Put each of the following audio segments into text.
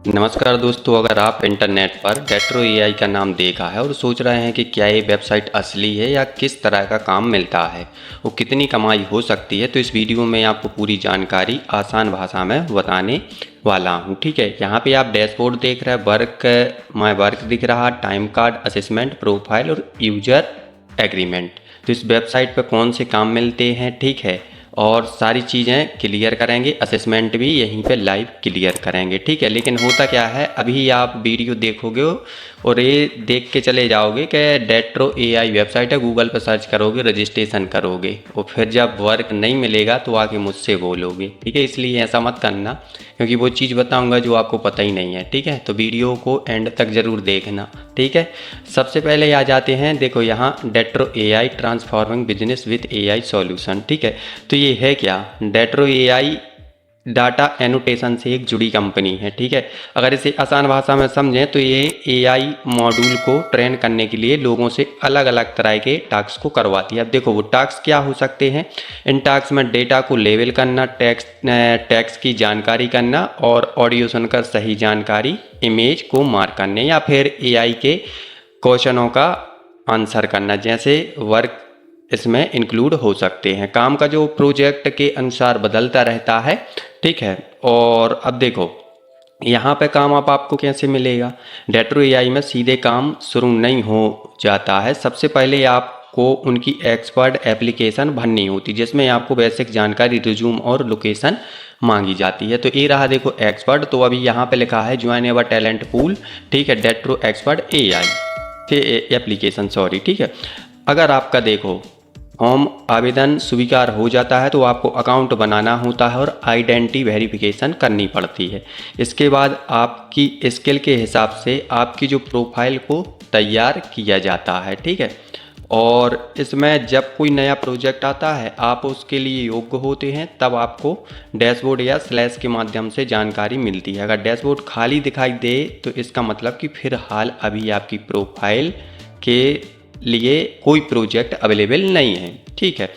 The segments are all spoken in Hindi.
नमस्कार दोस्तों, अगर आप इंटरनेट पर डेट्रो एआई का नाम देखा है और सोच रहे हैं कि क्या ये वेबसाइट असली है या किस तरह का काम मिलता है, वो कितनी कमाई हो सकती है, तो इस वीडियो में आपको पूरी जानकारी आसान भाषा में बताने वाला हूँ। ठीक है, यहाँ पे आप डैशबोर्ड देख रहे हैं, माय वर्क दिख रहा, टाइम कार्ड, असेसमेंट, प्रोफाइल और यूजर एग्रीमेंट। तो इस वेबसाइट पर कौन से काम मिलते हैं, ठीक है, और सारी चीज़ें क्लियर करेंगे। असेसमेंट भी यहीं पे लाइव क्लियर करेंगे। ठीक है, लेकिन होता क्या है, अभी आप वीडियो देखोगे और ये देख के चले जाओगे कि डेट्रो एआई वेबसाइट है, गूगल पर सर्च करोगे, रजिस्ट्रेशन करोगे और फिर जब वर्क नहीं मिलेगा तो आके मुझसे बोलोगे। ठीक है, इसलिए ऐसा मत करना, क्योंकि वो चीज़ बताऊंगा जो आपको पता ही नहीं है। ठीक है, तो वीडियो को एंड तक ज़रूर देखना। ठीक है, सबसे पहले आ जाते हैं, देखो यहाँ डेट्रो AI transforming business with AI solution. ठीक है, तो ये है क्या, डेट्रो एआई डाटा एनोटेशन से एक जुड़ी कंपनी है। ठीक है, अगर इसे आसान भाषा में समझें तो ये एआई मॉड्यूल को ट्रेन करने के लिए लोगों से अलग अलग तरह के टास्क को करवाती है। अब देखो वो टास्क क्या हो सकते हैं। इन टास्क में डेटा को लेबल करना, टेक्स्ट की जानकारी करना और ऑडियो सुनकर सही जानकारी, इमेज को मार्क करने या फिर एआई के क्वेश्चनों का आंसर करना जैसे वर्क इसमें इंक्लूड हो सकते हैं। काम का जो प्रोजेक्ट के अनुसार बदलता रहता है। ठीक है, और अब देखो यहाँ पे काम अब आपको कैसे मिलेगा। डेट्रो एआई में सीधे काम शुरू नहीं हो जाता है। सबसे पहले आपको उनकी एक्सपर्ट एप्लीकेशन भरनी होती है, जिसमें आपको बेसिक जानकारी, रिज्यूम और लोकेशन मांगी जाती है। तो ये रहा देखो एक्सपर्ट। तो अभी यहाँ पे लिखा है ज्वाइन एवर टैलेंट पूल। ठीक है, डेट्रो एक्सपर्ट एआई एप्लीकेशन, सॉरी। ठीक है, अगर आपका देखो फॉर्म आवेदन स्वीकार हो जाता है तो आपको अकाउंट बनाना होता है और आइडेंटिटी वेरिफिकेशन करनी पड़ती है। इसके बाद आपकी स्किल के हिसाब से आपकी जो प्रोफाइल को तैयार किया जाता है। ठीक है, और इसमें जब कोई नया प्रोजेक्ट आता है, आप उसके लिए योग्य होते हैं, तब आपको डैशबोर्ड या स्लैश के माध्यम से जानकारी मिलती है। अगर डैशबोर्ड खाली दिखाई दे तो इसका मतलब कि फिलहाल अभी आपकी प्रोफाइल के लिए कोई प्रोजेक्ट अवेलेबल नहीं है। ठीक है,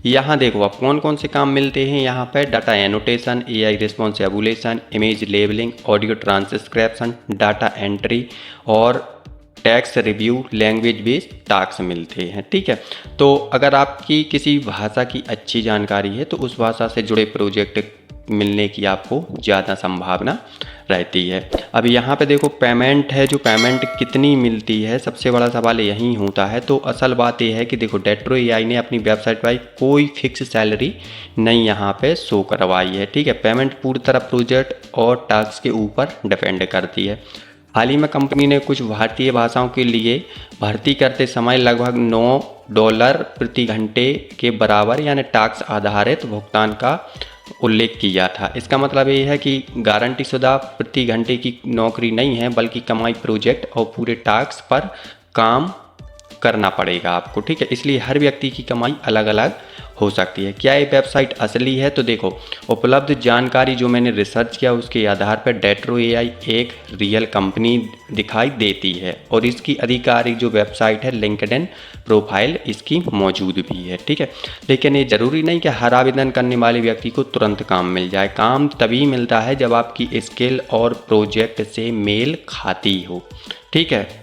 यहाँ देखो आप कौन कौन से काम मिलते हैं। यहाँ पर data annotation, AI response evaluation, image labeling, audio transcription, data entry और text review, language based task मिलते हैं। ठीक है, तो अगर आपकी किसी भाषा की अच्छी जानकारी है तो उस भाषा से जुड़े प्रोजेक्ट मिलने की आपको ज़्यादा संभावना रहती है। अब यहाँ पे देखो पेमेंट है, जो पेमेंट कितनी मिलती है, सबसे बड़ा सवाल यही होता है। तो असल बात यह है कि देखो डेट्रो एआई ने अपनी वेबसाइट पर कोई फिक्स सैलरी नहीं यहाँ पे शो करवाई है। ठीक है, पेमेंट पूरी तरह प्रोजेक्ट और टास्क के ऊपर डिपेंड करती है। हाल ही में कंपनी ने कुछ भारतीय भाषाओं के लिए भर्ती करते समय लगभग $9 प्रति घंटे के बराबर यानी टास्क आधारित भुगतान का उल्लेख किया था। इसका मतलब ये है कि गारंटी शुदा प्रति घंटे की नौकरी नहीं है, बल्कि कमाई प्रोजेक्ट और पूरे टास्क पर काम करना पड़ेगा आपको। ठीक है, इसलिए हर व्यक्ति की कमाई अलग अलग हो सकती है। क्या ये वेबसाइट असली है, तो देखो उपलब्ध जानकारी जो मैंने रिसर्च किया उसके आधार पर डेट्रो एआई एक रियल कंपनी दिखाई देती है और इसकी आधिकारिक जो वेबसाइट है, लिंक्डइन प्रोफाइल इसकी मौजूद भी है। ठीक है, लेकिन ये ज़रूरी नहीं कि हर आवेदन करने वाले व्यक्ति को तुरंत काम मिल जाए। काम तभी मिलता है जब आपकी स्किल और प्रोजेक्ट से मेल खाती हो। ठीक है,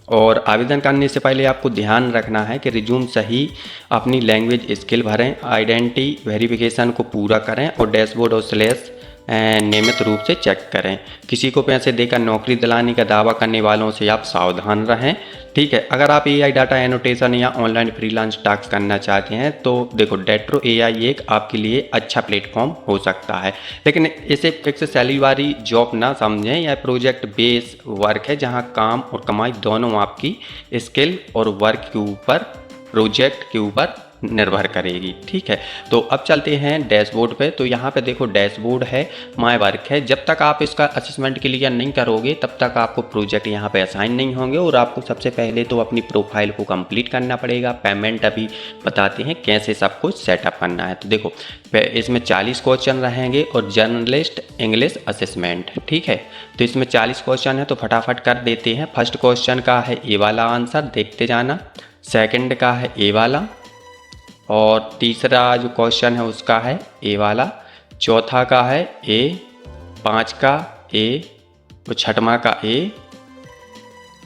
और आवेदन करने से पहले आपको ध्यान रखना है कि रिज्यूम सही, अपनी लैंग्वेज स्किल भरें, आइडेंटिटी वेरिफिकेशन को पूरा करें और डैशबोर्ड और स्लैश नियमित रूप से चेक करें। किसी को पैसे देकर नौकरी दिलाने का दावा करने वालों से आप सावधान रहें। ठीक है, अगर आप एआई डाटा एनोटेशन या ऑनलाइन फ्रीलांस टास्क करना चाहते हैं तो देखो डेट्रो एआई एक आपके लिए अच्छा प्लेटफॉर्म हो सकता है, लेकिन इसे फिक्स सैलरी वाली जॉब ना समझें। यह प्रोजेक्ट बेस वर्क है जहां काम और कमाई दोनों आपकी स्किल और वर्क के ऊपर, प्रोजेक्ट के ऊपर निर्भर करेगी। ठीक है, तो अब चलते हैं डैशबोर्ड पे। तो यहाँ पे देखो डैशबोर्ड है, माय वर्क है। जब तक आप इसका असेसमेंट क्लियर नहीं करोगे तब तक आपको प्रोजेक्ट यहाँ पे असाइन नहीं होंगे और आपको सबसे पहले तो अपनी प्रोफाइल को कंप्लीट करना पड़ेगा। पेमेंट अभी बताते हैं कैसे सब कुछ सेटअप करना है। तो देखो इसमें 40 क्वेश्चन रहेंगे और जर्नलिस्ट इंग्लिश असेसमेंट। ठीक है, तो इसमें 40 क्वेश्चन है तो फटाफट कर देते हैं। फर्स्ट क्वेश्चन का है ए वाला आंसर, देखते जाना। सेकेंड का है ए वाला और तीसरा जो क्वेश्चन है उसका है ए वाला, चौथा का है ए, 5 का ए, वो छठवां का ए,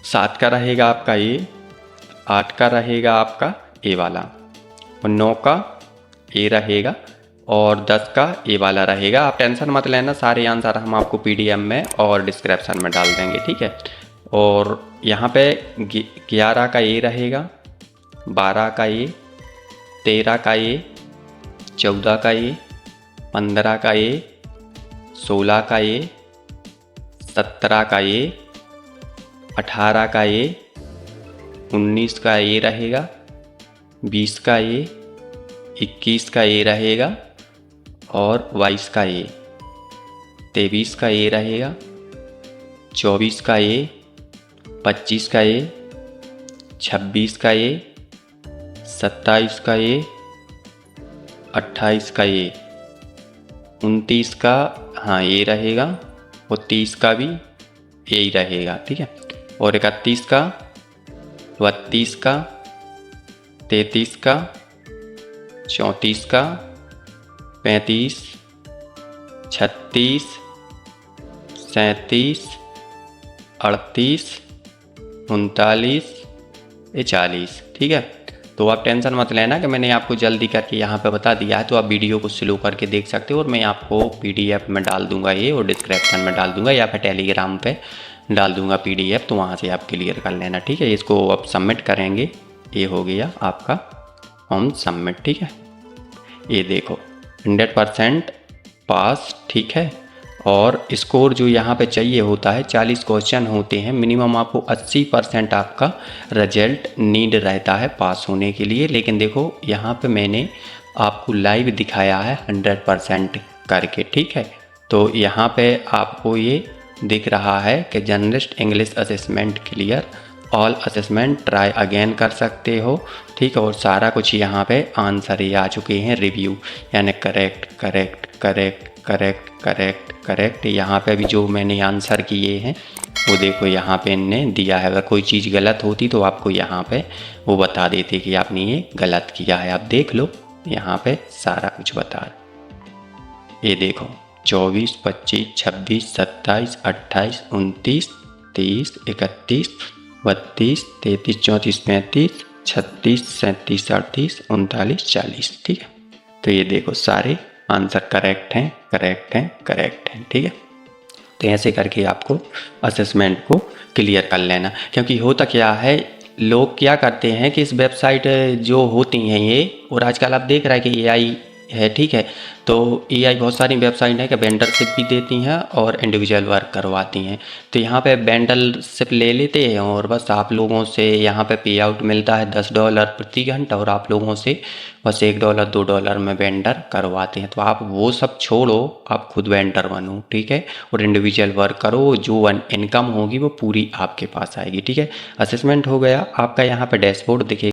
7 का रहेगा आपका ए, 8 का रहेगा आपका ए वाला, और 9 का ए रहेगा, और 10 का ए वाला रहेगा। आप टेंशन मत लेना, सारे आंसर हम आपको पीडीएफ में और डिस्क्रिप्शन में डाल देंगे, ठीक है। और यहाँ पे 11 का ए रहेगा, 12 का ए, 13 का ए, 14 का ए, 15 का ए, 16 का ए, 17 का ए, 18 का ए, 19 का ए रहेगा, 20 का ए, 21 का ए रहेगा, और 22 का ए, 23 का ए रहेगा, 24 का ए, 25 का ए, 26 का ए, 27 का ए, 28 का ए, 29 का हाँ ए रहेगा, और 30 का भी ए ही रहेगा, ठीक है। और 31 का, 32 का, 33 का, 34 का, 35, 36, 37, 38, 39, 40, ठीक है। तो आप टेंशन मत लेना कि मैंने आपको जल्दी करके यहाँ पे बता दिया है, तो आप वीडियो को स्लो करके देख सकते हो, और मैं आपको पीडीएफ में डाल दूंगा ये, और डिस्क्रिप्शन में डाल दूंगा, या फिर टेलीग्राम पे डाल दूंगा पीडीएफ, तो वहाँ से आप क्लियर कर लेना, ठीक है। इसको आप सबमिट करेंगे, ये हो गया आपका फॉर्म सबमिट, ठीक है। ये देखो 100% पास, ठीक है। और स्कोर जो यहाँ पे चाहिए होता है, 40 क्वेश्चन होते हैं, मिनिमम आपको 80% आपका रिजल्ट नीड रहता है पास होने के लिए। लेकिन देखो यहाँ पे मैंने आपको लाइव दिखाया है 100% करके, ठीक है। तो यहाँ पे आपको ये दिख रहा है कि journalist English assessment clear, all assessment try again कर सकते हो, ठीक है। और सारा कुछ यहाँ पे आंसर ही आ चुके हैं, रिव्यू यानी correct correct correct correct correct correct. यहाँ पे भी जो मैंने आंसर किए हैं वो देखो यहाँ पे इनने दिया है। अगर कोई चीज़ गलत होती तो आपको यहाँ पे वो बता देते कि आपने ये गलत किया है। आप देख लो यहाँ पे सारा कुछ बता रहा। ये देखो 24, 25, 26, 27, 28, 29, 30, 31, 32, 33, 34, 35, 36, 37, 38, 39, 40, ठीक है। तो ये देखो सारे आंसर करेक्ट हैं करेक्ट हैं करेक्ट हैं, ठीक है। तो ऐसे करके आपको असेसमेंट को क्लियर कर लेना। क्योंकि होता क्या है, लोग क्या करते हैं कि इस वेबसाइट जो होती हैं ये, और आजकल आप देख रहे हैं कि एआई है, ठीक है। तो एआई बहुत सारी वेबसाइट है कि वेंडरशिप भी देती हैं और इंडिविजुअल वर्क करवाती हैं। तो यहाँ पे वेंडरशिप ले लेते हैं और बस आप लोगों से यहाँ पे पे आउट मिलता है $10 प्रति घंटा, और आप लोगों से बस $1 $2 में वेंडर करवाते हैं। तो आप वो सब छोड़ो, आप खुद वेंडर बनो, ठीक है, और इंडिविजुअल वर्क करो। जो इनकम होगी वो पूरी आपके पास आएगी, ठीक है। असेसमेंट हो गया आपका, यहाँ पे डैशबोर्ड दिखेगा।